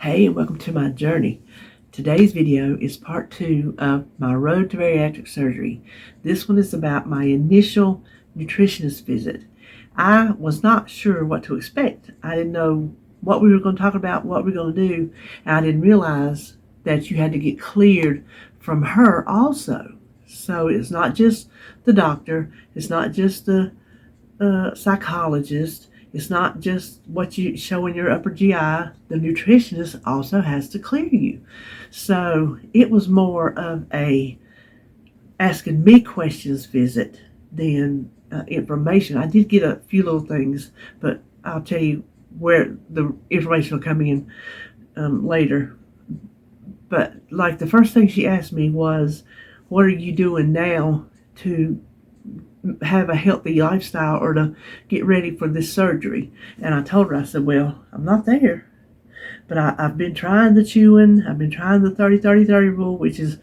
Hey, and welcome to my journey. Today's video is part 2 of my road to bariatric surgery. This one is about my initial nutritionist visit. I was not sure what to expect. I didn't know what we were going to talk about, what we were going to do, and I didn't realize that you had to get cleared from her also. So it's not just the doctor, it's not just the psychologist. It's not just what you show in your upper GI. The nutritionist also has to clear you. So it was more of a asking me questions visit than information. I did get a few little things, but I'll tell you where the information will come in later. But like the first thing she asked me was, what are you doing now to have a healthy lifestyle or to get ready for this surgery? And I told her, I said, well, I'm not there, but I've been trying the chewing. I've been trying the 30-30-30 rule, which is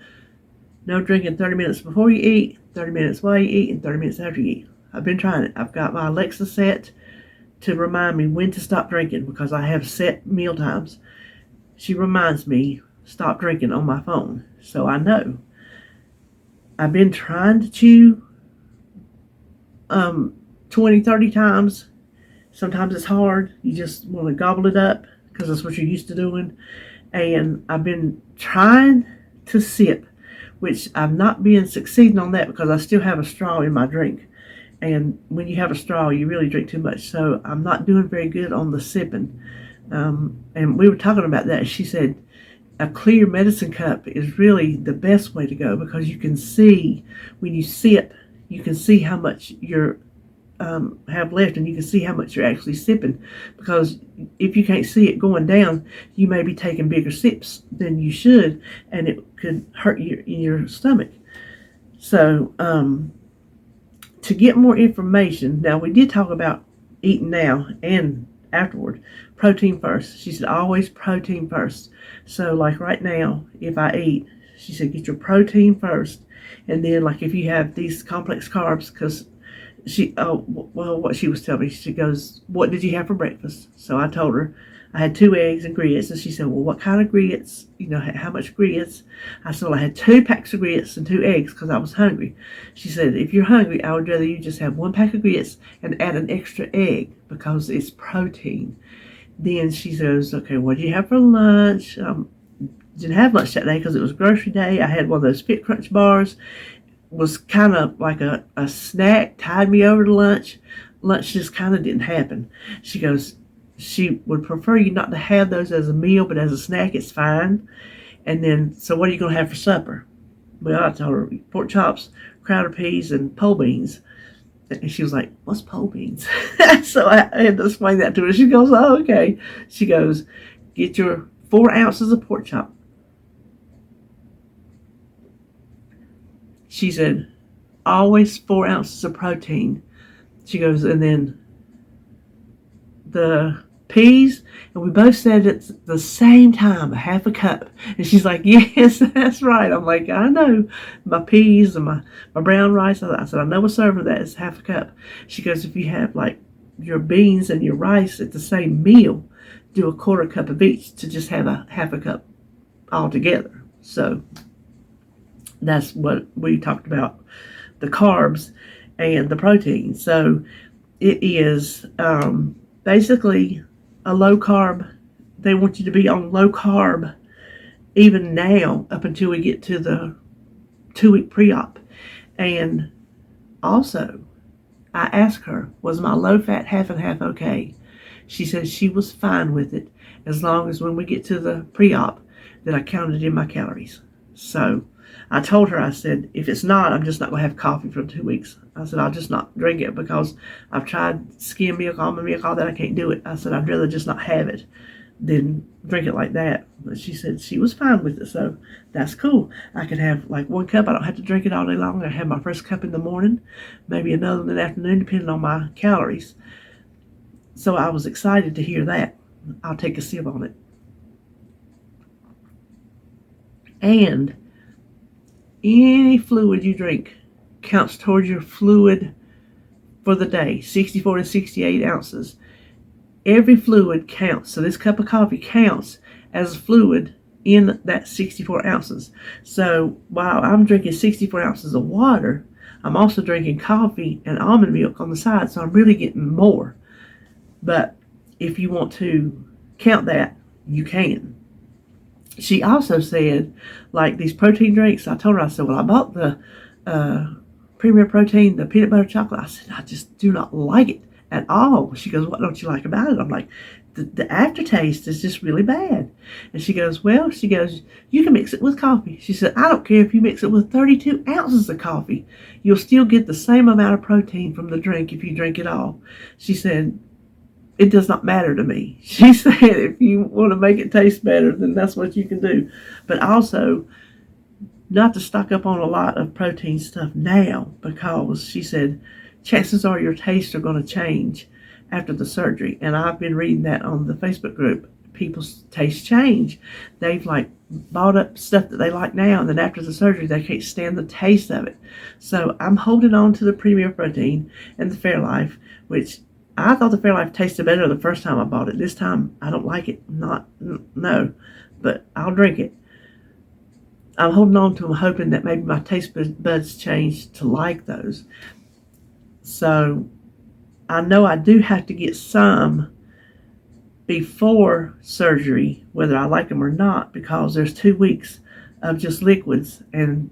no drinking 30 minutes before you eat, 30 minutes while you eat, and 30 minutes after you eat. I've been trying it. I've got my Alexa set to remind me when to stop drinking because I have set meal times. She reminds me stop drinking on my phone, so I know. I've been trying to chew 20-30 times. Sometimes it's hard. You just want to gobble it up because that's what you're used to doing. And I've been trying to sip, which I've not been succeeding on that because I still have a straw in my drink. And when you have a straw, you really drink too much. So I'm not doing very good on the sipping. And we were talking about that. She said a clear medicine cup is really the best way to go because you can see when you sip, you can see how much you're have left, and you can see how much you're actually sipping. Because if you can't see it going down, you may be taking bigger sips than you should, and it could hurt you in your stomach. So to get more information, now we did talk about eating now and afterward. Protein first. She said always protein first. So like right now, if I eat, she said get your protein first. And then, like, if you have these complex carbs, because what she was telling me, she goes, what did you have for breakfast? So I told her I had 2 eggs and grits. And she said, well, what kind of grits? You know, how much grits? I said, well, I had 2 packs of grits and 2 eggs because I was hungry. She said, if you're hungry, I would rather you just have 1 pack of grits and add an extra egg because it's protein. Then she says, okay, what do you have for lunch? Didn't have lunch that day because it was grocery day. I had one of those Fit Crunch bars. Was kind of like a snack, tied me over to lunch. Lunch just kind of didn't happen. She goes, she would prefer you not to have those as a meal, but as a snack, it's fine. And then, so what are you going to have for supper? Well, I told her pork chops, crowder peas, and pole beans. And she was like, what's pole beans? So I had to explain that to her. She goes, oh, okay. She goes, get your 4 ounces of pork chop. She said, always 4 ounces of protein. She goes, and then the peas, and we both said it at the same time, a half a cup. And she's like, yes, that's right. I'm like, I know. My peas and my brown rice. I said, I know a serve of that is half a cup. She goes, if you have like your beans and your rice at the same meal, do a 1/4 cup of each to just have a half a cup all together. So that's what we talked about, the carbs and the protein. So it is basically a low carb. They want you to be on low carb even now up until we get to the 2-week pre-op. And also, I asked her, was my low fat half and half okay? She said she was fine with it as long as when we get to the pre-op that I counted in my calories. So I told her, I said, if it's not, I'm just not going to have coffee for 2 weeks. I said, I'll just not drink it because I've tried skim milk, almond milk, all that. I can't do it. I said, I'd rather just not have it than drink it like that. But she said she was fine with it, so that's cool. I could have like 1 cup. I don't have to drink it all day long. I have my first cup in the morning, maybe another in the afternoon, depending on my calories. So I was excited to hear that. I'll take a sip on it. And any fluid you drink counts towards your fluid for the day, 64 to 68 ounces. Every fluid counts. So this cup of coffee counts as fluid in that 64 ounces. So while I'm drinking 64 ounces of water, I'm also drinking coffee and almond milk on the side, so I'm really getting more. But if you want to count that, you can. She also said, like these protein drinks, I told her, I said, well, I bought the Premier Protein, the peanut butter chocolate. I said, I just do not like it at all. She goes, what don't you like about it? I'm like, the aftertaste is just really bad. And she goes, well, you can mix it with coffee. She said, I don't care if you mix it with 32 ounces of coffee. You'll still get the same amount of protein from the drink if you drink it all. She said, it does not matter to me. She said, if you want to make it taste better, then that's what you can do. But also, not to stock up on a lot of protein stuff now, because she said, chances are your tastes are going to change after the surgery. And I've been reading that on the Facebook group. People's tastes change. They've like bought up stuff that they like now, and then after the surgery they can't stand the taste of it. So I'm holding on to the Premier Protein and the Fairlife, which I thought the Fairlife tasted better the first time I bought it. This time I don't like it. No, but I'll drink it. I'm holding on to them, hoping that maybe my taste buds change to like those. So I know I do have to get some before surgery, whether I like them or not, because there's 2 weeks of just liquids, and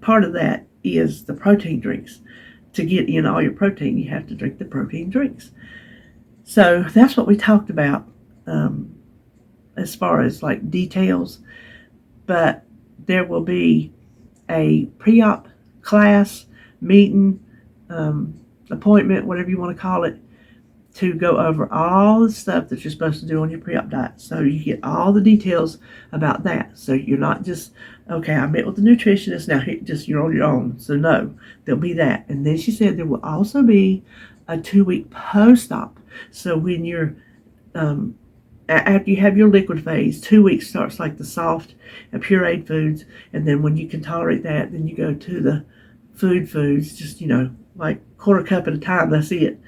part of that is the protein drinks. To get in all your protein, you have to drink the protein drinks. So that's what we talked about as far as like details. But there will be a pre-op class, meeting, appointment, whatever you want to call it, to go over all the stuff that you're supposed to do on your pre-op diet. So you get all the details about that. So you're not just, okay, I met with the nutritionist, now you're on your own. So no, there'll be that. And then she said there will also be a 2-week post-op. So when you're, after you have your liquid phase, 2 weeks starts like the soft and pureed foods. And then when you can tolerate that, then you go to the foods, just, like quarter cup at a time, that's it.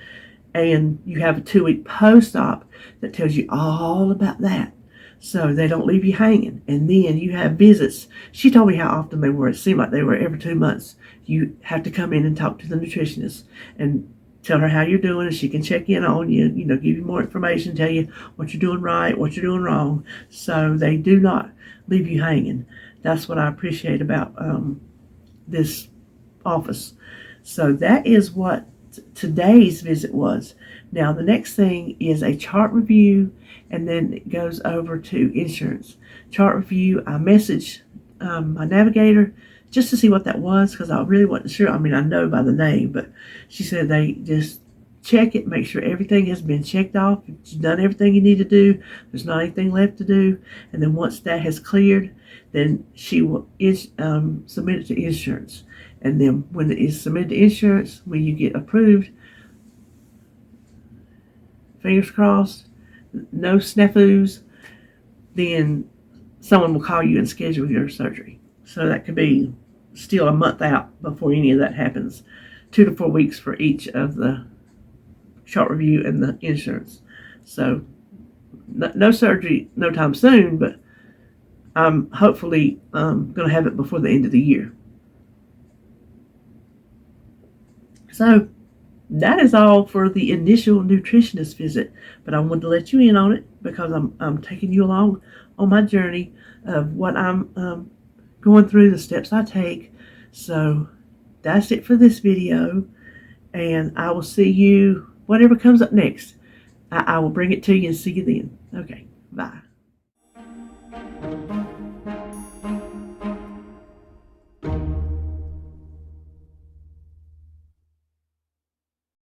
And you have a 2-week post-op that tells you all about that, so they don't leave you hanging. And then you have visits. She told me how often they were. It seemed like they were every 2 months. You have to come in and talk to the nutritionist and tell her how you're doing, and she can check in on you, give you more information, tell you what you're doing right, what you're doing wrong. So they do not leave you hanging. That's what I appreciate about this office. So that is what today's visit was. Now the next thing is a chart review, and then it goes over to insurance. Chart review, I messaged my navigator just to see what that was, because I really wasn't sure. I mean, I know by the name, but she said they just check it, make sure everything has been checked off. You've done everything you need to do. There's not anything left to do. And then once that has cleared, then she will submit it to insurance. And then when it is submitted to insurance, when you get approved, fingers crossed, no snafus, then someone will call you and schedule your surgery. So that could be still a month out before any of that happens. 2 to 4 weeks for each of the chart review and the insurance. So no surgery no time soon, but I'm hopefully going to have it before the end of the year. So that is all for the initial nutritionist visit, but I wanted to let you in on it because I'm taking you along on my journey of what I'm going through, the steps I take. So that's it for this video, and I will see you whatever comes up next. I will bring it to you and see you then. Okay, bye.